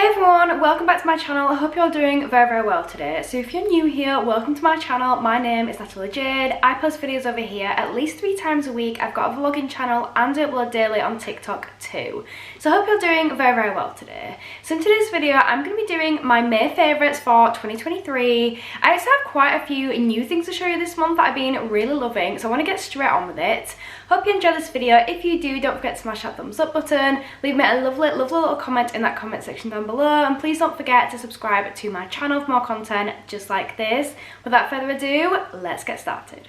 Hey everyone, welcome back to my channel. I hope you're doing very well today. So if you're new here, welcome to my channel. My name is Natalie Jade. I post videos over here at least 3 times a week. I've got a vlogging channel and I upload daily on TikTok too. So I hope you're doing very well today. So in today's video, I'm going to be doing my May favourites for 2023. I actually have quite a few new things to show you this month that I've been really loving, so I want to get straight on with it. Hope you enjoy this video. If you do, don't forget to smash that thumbs up button. Leave me a lovely little comment in that comment section down below, and please don't forget to subscribe to my channel for more content just like this. Without further ado, let's get started.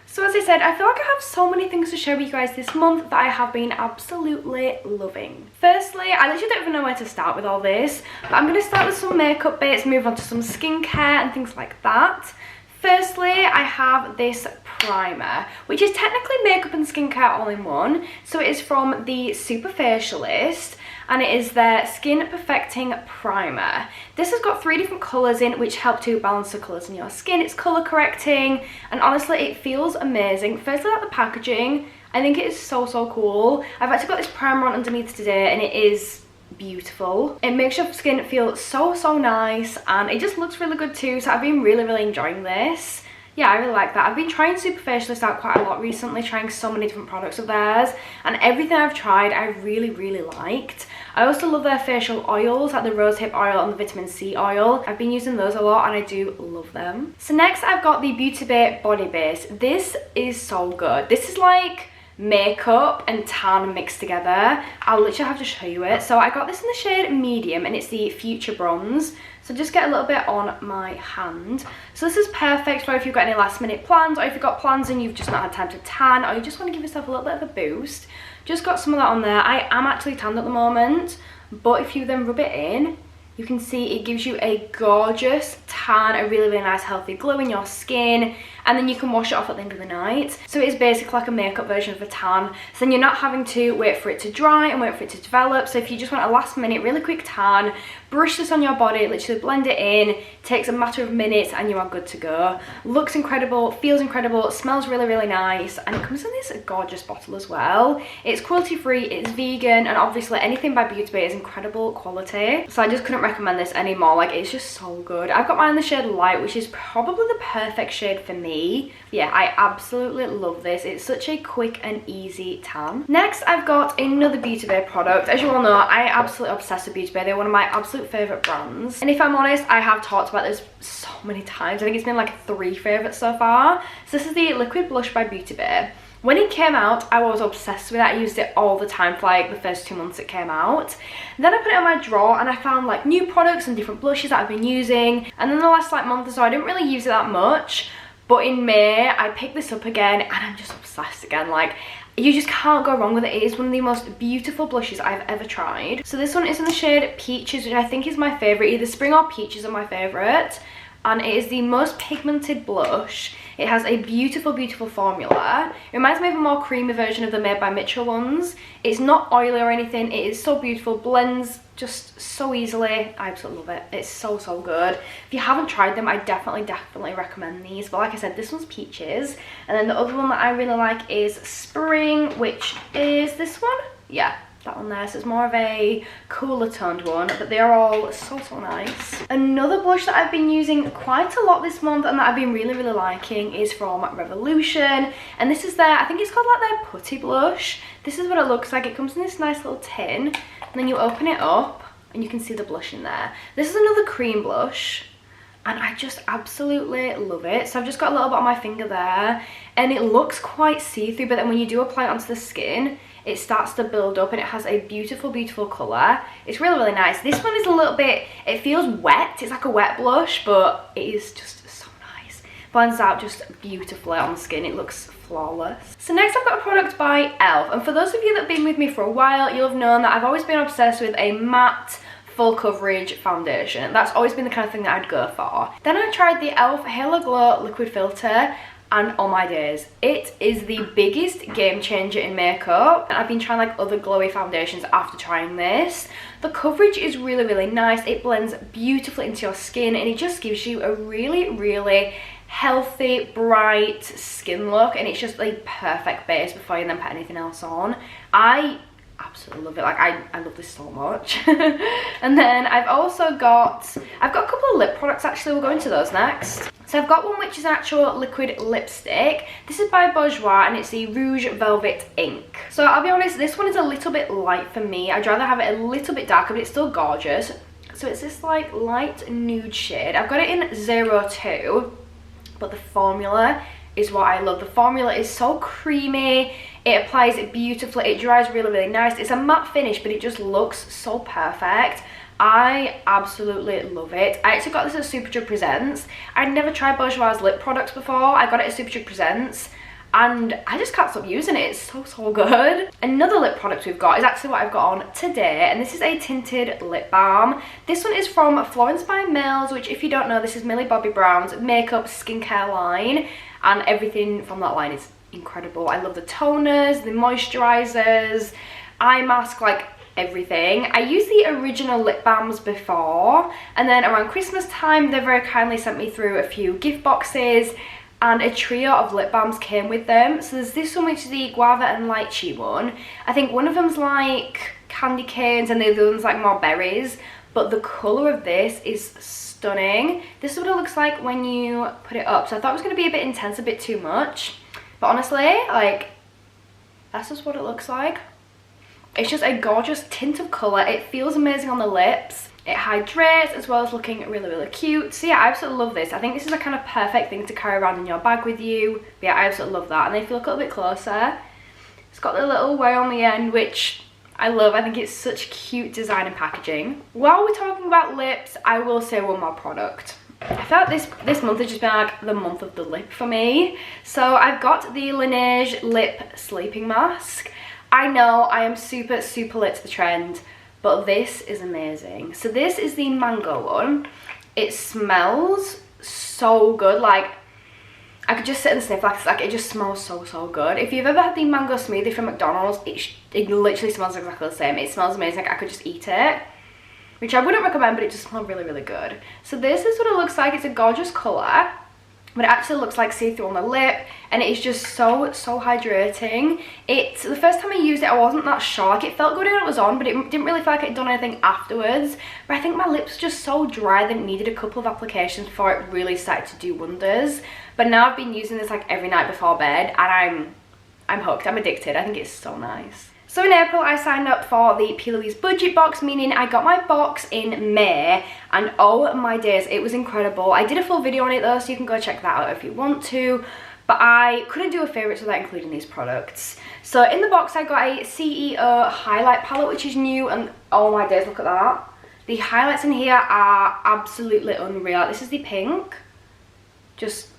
So as I said, I feel like I have so many things to show you guys this month that I have been absolutely loving. Firstly, I literally don't even know where to start with all this, but I'm going to start with some makeup bits, move on to some skincare and things like that. Firstly, I have this primer, which is technically makeup and skincare all in one. So it is from the Superfacialist, and it is their Skin Perfecting Primer. This has got 3 different colours in, which help to balance the colours in your skin. It's colour correcting, and honestly, it feels amazing. Firstly, like the packaging, I think it is so cool. I've actually got this primer on underneath today, and it is beautiful. It makes your skin feel so nice, and it just looks really good too, so I've been really enjoying this. Yeah, I really like that. I've been trying Superfacialist out quite a lot recently, trying so many different products of theirs, and everything I've tried I really liked. I also love their facial oils, like the rosehip oil and the vitamin C oil. I've been using those a lot and I do love them. So next I've got the Beauty Bay Body Base. This is so good. This is like makeup and tan mixed together. I'll literally have to show you it. So I got this in the shade medium, and it's the Future Bronze. So just get a little bit on my hand. So this is perfect for if you've got any last minute plans, or if you've got plans and you've just not had time to tan, or you just want to give yourself a little bit of a boost. Just got some of that on there. I am actually tanned at the moment, but if you then rub it in, you can see it gives you a gorgeous tan, a really nice healthy glow in your skin, and then you can wash it off at the end of the night. So it is basically like a makeup version of a tan, so then you're not having to wait for it to dry and wait for it to develop. So if you just want a last minute really quick tan, brush this on your body, literally blend it in, takes a matter of minutes and you are good to go. Looks incredible, feels incredible, smells really nice, and it comes in this gorgeous bottle as well. It's cruelty free, it's vegan, and obviously anything by Beauty Bay is incredible quality, so I just couldn't recommend this anymore. Like, it's just so good. I've got mine in the shade Light, which is probably the perfect shade for me. Yeah, I absolutely love this. It's such a quick and easy tan. Next, I've got another Beauty Bay product. As you all know, I absolutely obsessed with Beauty Bay. They're one of my absolute favourite brands. And if I'm honest, I have talked about this so many times. I think it's been like 3 favourites so far. So this is the Liquid Blush by Beauty Bay. When it came out, I was obsessed with it. I used it all the time for like the first 2 months it came out. Then I put it in my drawer and I found like new products and different blushes that I've been using. And then the last like month or so, I didn't really use it that much. But in May, I picked this up again and I'm just obsessed again. Like, you just can't go wrong with it. It is one of the most beautiful blushes I've ever tried. So this one is in the shade Peaches, which I think is my favourite. Either Spring or Peaches are my favourite. And it is the most pigmented blush. It has a beautiful formula. It reminds me of a more creamy version of the Made by Mitchell ones. It's not oily or anything. It is so beautiful, blends just so easily. I absolutely love it. It's so good. If you haven't tried them, I definitely recommend these. But like I said, this one's Peaches. And then the other one that I really like is Spring, which is this one. Yeah, that one there. So it's more of a cooler toned one, but they are all so nice. Another blush that I've been using quite a lot this month and that I've been really liking is from Revolution, and this is their, I think it's called like their putty blush. This is what it looks like. It comes in this nice little tin, and then you open it up and you can see the blush in there. This is another cream blush, and I just absolutely love it. So I've just got a little bit on my finger there, and it looks quite see-through, but then when you do apply it onto the skin, it starts to build up and it has a beautiful colour. It's really nice. This one is a little bit, it feels wet. It's like a wet blush, but it is just so nice. Blends out just beautifully on the skin. It looks flawless. So next I've got a product by e.l.f. And for those of you that have been with me for a while, you'll have known that I've always been obsessed with a matte full coverage foundation. That's always been the kind of thing that I'd go for. Then I tried the e.l.f. Halo Glow Liquid Filter, and oh my days, it is the biggest game changer in makeup. And I've been trying like other glowy foundations after trying this. The coverage is really nice. It blends beautifully into your skin, and it just gives you a really healthy, bright skin look, and it's just a perfect base before you then put anything else on. I absolutely love it. Like I love this so much. And then I've got a couple of lip products actually. We'll go into those next. So I've got one which is an actual liquid lipstick. This is by Bourjois and it's the Rouge Velvet Ink. So I'll be honest, this one is a little bit light for me. I'd rather have it a little bit darker, but it's still gorgeous. So it's this like light nude shade. I've got it in 02, but the formula is what I love. The formula is so creamy. It applies it beautifully. It dries really, really nice. It's a matte finish, but it just looks so perfect. I absolutely love it. I actually got this at Superdrug Presents. I'd never tried Bourjois lip products before. I got it at Superdrug Presents and I just can't stop using it. It's so, so good. Another lip product we've got is actually what I've got on today, and this is a tinted lip balm. This one is from Florence by Mills, which if you don't know, this is Millie Bobby Brown's makeup skincare line, and everything from that line is incredible. I love the toners, the moisturizers, eye mask, like everything. I used the original lip balms before, and then around Christmas time they very kindly sent me through a few gift boxes and a trio of lip balms came with them. So there's this one which is the guava and lychee one. I think one of them's like candy canes and the other one's like more berries, but the colour of this is stunning. This is what it looks like when you put it up. So I thought it was going to be a bit intense, a bit too much, but honestly, like, that's just what it looks like. It's just a gorgeous tint of colour. It feels amazing on the lips. It hydrates as well as looking really, really cute. So yeah, I absolutely love this. I think this is a kind of perfect thing to carry around in your bag with you. But yeah, I absolutely love that. And if you look a little bit closer, it's got the little way on the end, which I love. I think it's such cute design and packaging. While we're talking about lips, I will say one more product. I felt this month has just been like the month of the lip for me. So I've got the Laneige Lip Sleeping Mask. I know I am super, super late to the trend, but this is amazing. So this is the mango one. It smells so good. Like, I could just sit and sniff like it just smells so, so good. If you've ever had the mango smoothie from McDonald's, it literally smells exactly the same. It smells amazing. Like, I could just eat it, which I wouldn't recommend, but it just smells really, really good. So this is what it looks like. It's a gorgeous colour, but it actually looks like see-through on the lip, and it is just so, so hydrating. The first time I used it, I wasn't that sure. Like, it felt good when it was on, but it didn't really feel like it had done anything afterwards. But I think my lips were just so dry that it needed a couple of applications before it really started to do wonders. But now I've been using this like every night before bed, and I'm hooked. I'm addicted. I think it's so nice. So in April, I signed up for the P. Louise budget box, meaning I got my box in May, and oh my days, it was incredible. I did a full video on it though, so you can go check that out if you want to, but I couldn't do a favourites without including these products. So in the box, I got a CEO highlight palette, which is new, and oh my days, look at that. The highlights in here are absolutely unreal. This is the pink, just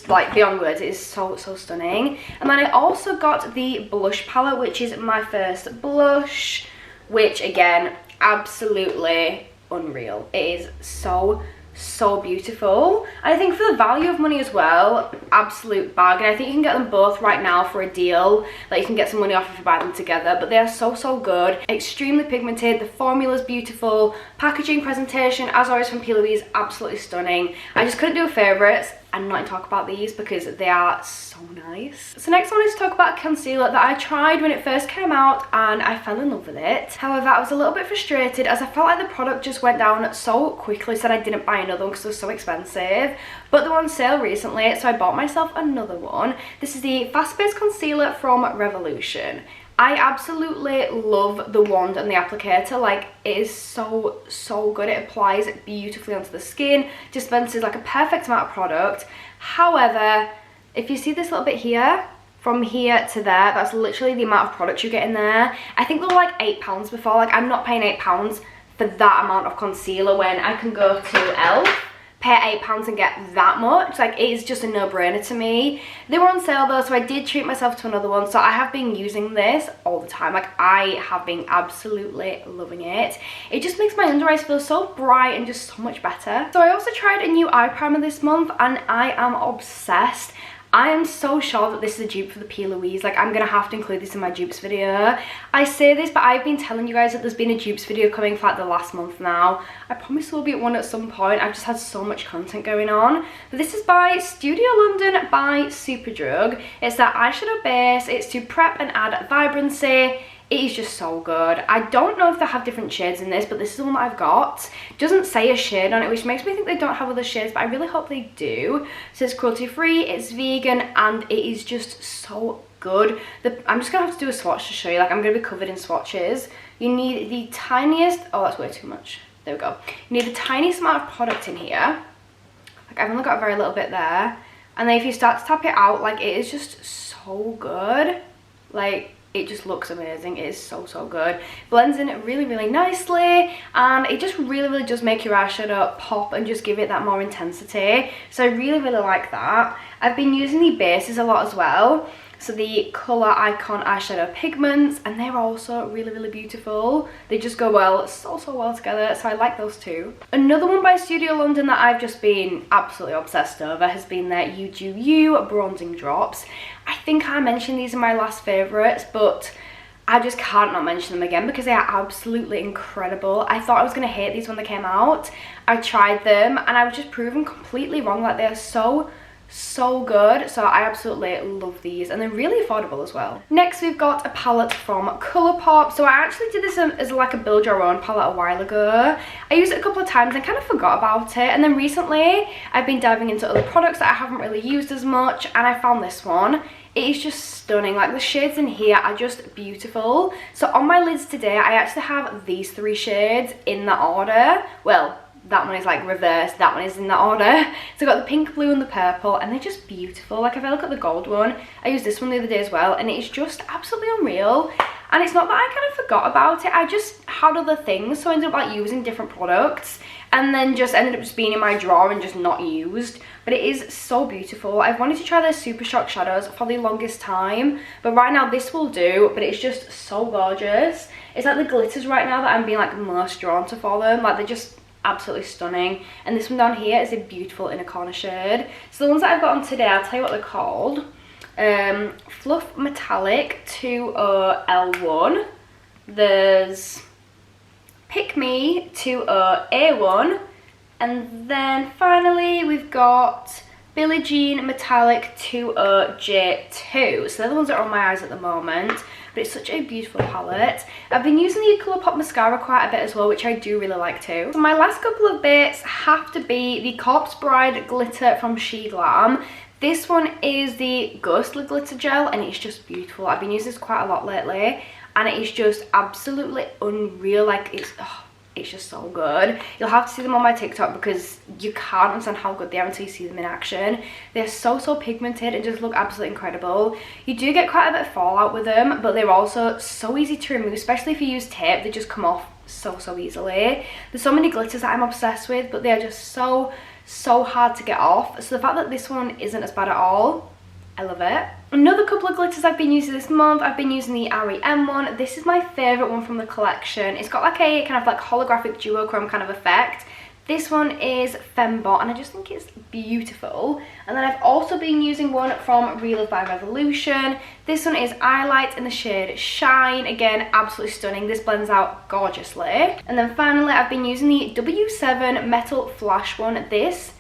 like beyond words. It is so, so stunning. And then I also got the blush palette, which is my first blush, which again, absolutely unreal. It is so, so beautiful. And I think for the value of money as well, absolute bargain. I think you can get them both right now for a deal. Like, you can get some money off if you buy them together, but they are so, so good. Extremely pigmented. The formula is beautiful. Packaging, presentation, as always from P. Louise, absolutely stunning. I just couldn't do a favourites and not talk about these because they are so nice. So next I wanted to talk about a concealer that I tried when it first came out and I fell in love with it. However, I was a little bit frustrated as I felt like the product just went down so quickly, so I didn't buy another one because it was so expensive. But they were on sale recently, so I bought myself another one. This is the Fast Base Concealer from Revolution. I absolutely love the wand and the applicator. Like, it is so, so good. It applies beautifully onto the skin, dispenses like a perfect amount of product. However, if you see this little bit here, from here to there, that's literally the amount of product you get in there. I think they were like £8 before. Like, I'm not paying £8 for that amount of concealer when I can go to e.l.f., pay £8 and get that much. Like, it is just a no-brainer to me. They were on sale though, so I did treat myself to another one. So I have been using this all the time. Like, I have been absolutely loving it. It just makes my under eyes feel so bright and just so much better. So I also tried a new eye primer this month and I am obsessed. I am so sure that this is a dupe for the P. Louise. Like, I'm gonna have to include this in my dupes video. I say this, but I've been telling you guys that there's been a dupes video coming for like the last month now. I promise there will be at one at some point. I've just had so much content going on. But this is by Studio London by Superdrug. It's that eyeshadow base. It's to prep and add vibrancy. It is just so good. I don't know if they have different shades in this, but this is the one that I've got. It doesn't say a shade on it, which makes me think they don't have other shades, but I really hope they do. So it's cruelty free, it's vegan, and it is just so good. I'm just gonna have to do a swatch to show you. Like, I'm gonna be covered in swatches. You need the tiniest, oh, that's way too much. There we go. You need the tiniest amount of product in here. Like, I've only got a very little bit there. And then if you start to tap it out, like, it is just so good. Like, it just looks amazing. It is so, so good. Blends in it really, really nicely, and it just really, really does make your eyeshadow pop and just give it that more intensity. So I really, really like that. I've been using the bases a lot as well. So the Colour Icon eyeshadow pigments, and they're also really, really beautiful. They just go well, so, so well together, so I like those two. Another one by Studio London that I've just been absolutely obsessed over has been their You Do You bronzing drops. I think I mentioned these in my last favourites, but I just can't not mention them again because they are absolutely incredible. I thought I was going to hate these when they came out. I tried them and I was just proven completely wrong. Like, they are so good. So I absolutely love these, and they're really affordable as well. Next, we've got a palette from Colourpop. So I actually did this as like a build your own palette a while ago. I used it a couple of times and kind of forgot about it, and then recently I've been diving into other products that I haven't really used as much, and I found this one. It is just stunning. Like, the shades in here are just beautiful. So on my lids today, I actually have these 3 shades in the order. Well, that one is like reversed, that one is in the order. So I've got the pink, blue and the purple, and they're just beautiful. Like, if I look at the gold one, I used this one the other day as well, and it's just absolutely unreal. And it's not that I kind of forgot about it, I just had other things, so I ended up like using different products, and then just ended up just being in my drawer and just not used. But it is so beautiful. I've wanted to try their Super Shock shadows for the longest time, but right now this will do. But it's just so gorgeous. It's like the glitters right now that I'm being like most drawn to for them. Like, they're just absolutely stunning. And this one down here is a beautiful inner corner shade. So the ones that I've got on today, I'll tell you what they're called. Fluff Metallic 20L1. There's Pick Me 20A1. And then finally we've got Billie Jean Metallic 20J2. So they're the ones that are on my eyes at the moment. But it's such a beautiful palette. I've been using the Colourpop mascara quite a bit as well, which I do really like too. So my last couple of bits have to be the Corpse Bride glitter from She Glam. This one is the Ghostly Glitter Gel, and it's just beautiful. I've been using this quite a lot lately, and it is just absolutely unreal. Like, it's just so good. You'll have to see them on my TikTok because you can't understand how good they are until you see them in action. They're so pigmented and just look absolutely incredible. You do get quite a bit of fallout with them, but they're also so easy to remove, especially if you use tape. They just come off so easily. There's so many glitters that I'm obsessed with, but they are just so hard to get off. So the fact that this one isn't as bad at all, I love it. Another couple of glitters I've been using this month, I've been using the REM one. This is my favourite one from the collection. It's got like a kind of like holographic duochrome kind of effect. This one is Fembot, and I just think it's beautiful. And then I've also been using one from Real Love by Revolution. This one is Eyelight in the shade Shine. Again, absolutely stunning. This blends out gorgeously. And then finally, I've been using the W7 Metal Flash one. This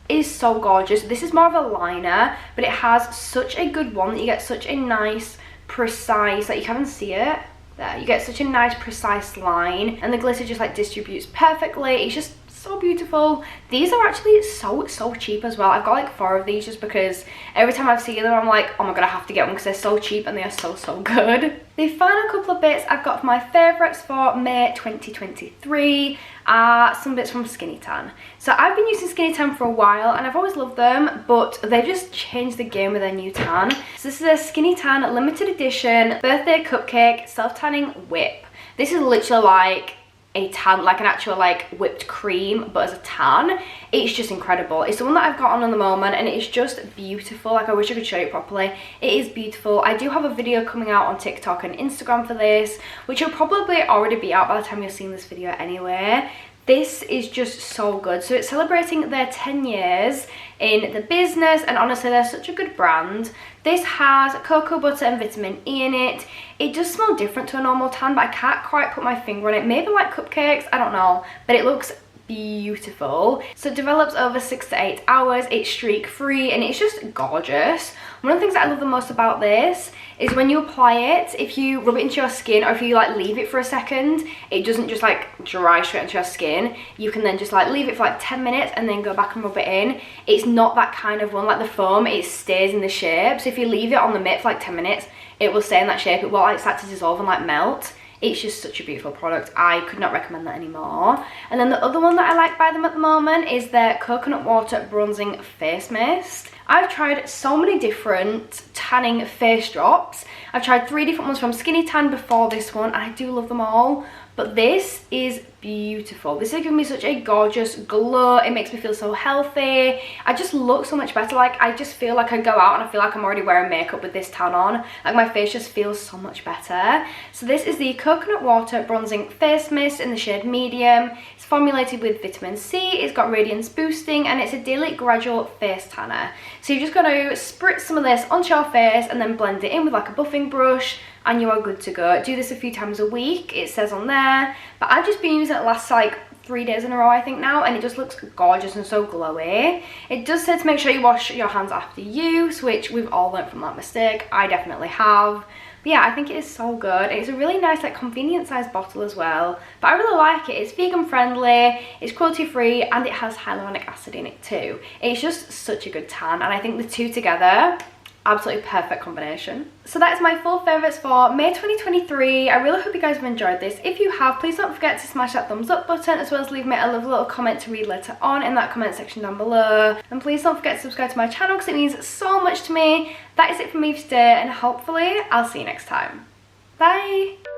is so gorgeous. This is more of a liner, but it has such a good one that you get such a nice, precise, like you can't even see it. There, you get such a nice, precise line, and the glitter just like distributes perfectly. It's just so beautiful. These are actually so cheap as well. I've got like 4 of these just because every time I've seen them I'm like, oh my god, I have to get one because they're so cheap and they are so good. The final couple of bits I've got for my favourites for May 2023 are some bits from Skinny Tan. So I've been using Skinny Tan for a while and I've always loved them, but they've just changed the game with their new tan. So this is a Skinny Tan limited edition birthday cupcake self-tanning whip. This is literally like a tan, like an actual like whipped cream, but as a tan. It's just incredible. It's the one that I've got on the moment, and it's just beautiful. Like, I wish I could show you properly. It is beautiful. I do have a video coming out on TikTok and Instagram for this, which will probably already be out by the time you're seeing this video anyway. This is just so good. So it's celebrating their 10 years in the business, and honestly they're such a good brand. This has cocoa butter and vitamin E in it. It does smell different to a normal tan, but I can't quite put my finger on it. Maybe like cupcakes, I don't know, but it looks beautiful. So it develops over 6 to 8 hours. It's streak free and it's just gorgeous. One of the things that I love the most about this is when you apply it, if you rub it into your skin or if you like leave it for a second, it doesn't just like dry straight into your skin. You can then just like leave it for like 10 minutes and then go back and rub it in. It's not that kind of one like the foam, it stays in the shape. So if you leave it on the mitt for like 10 minutes, it will stay in that shape. It won't like start to dissolve and like melt. It's just such a beautiful product. I could not recommend that anymore. And then the other one that I like by them at the moment is their coconut water bronzing face mist. I've tried so many different tanning face drops. I've tried 3 different ones from Skinny Tan before this one, and I do love them all. But this is beautiful. This is giving me such a gorgeous glow. It makes me feel so healthy. I just look so much better. Like, I just feel like I go out and I feel like I'm already wearing makeup with this tan on. Like, my face just feels so much better. So this is the Coconut Water Bronzing Face Mist in the shade Medium. It's formulated with vitamin C. It's got radiance boosting, and it's a daily gradual face tanner. So you're just going to spritz some of this onto your face and then blend it in with like a buffing brush, and you are good to go. Do this a few times a week, it says on there. But I've just been using it the last like 3 days in a row, I think now, and it just looks gorgeous and so glowy. It does say to make sure you wash your hands after use, which we've all learned from that mistake. I definitely have. But yeah, I think it is so good. It's a really nice like convenient sized bottle as well. But I really like it. It's vegan friendly, it's cruelty free, and it has hyaluronic acid in it too. It's just such a good tan, and I think the two together, absolutely perfect combination. So that is my 4 favourites for May 2023. I really hope you guys have enjoyed this. If you have, please don't forget to smash that thumbs up button, as well as leave me a lovely little comment to read later on in that comment section down below. And please don't forget to subscribe to my channel because it means so much to me. That is it from me for today, and hopefully I'll see you next time. Bye!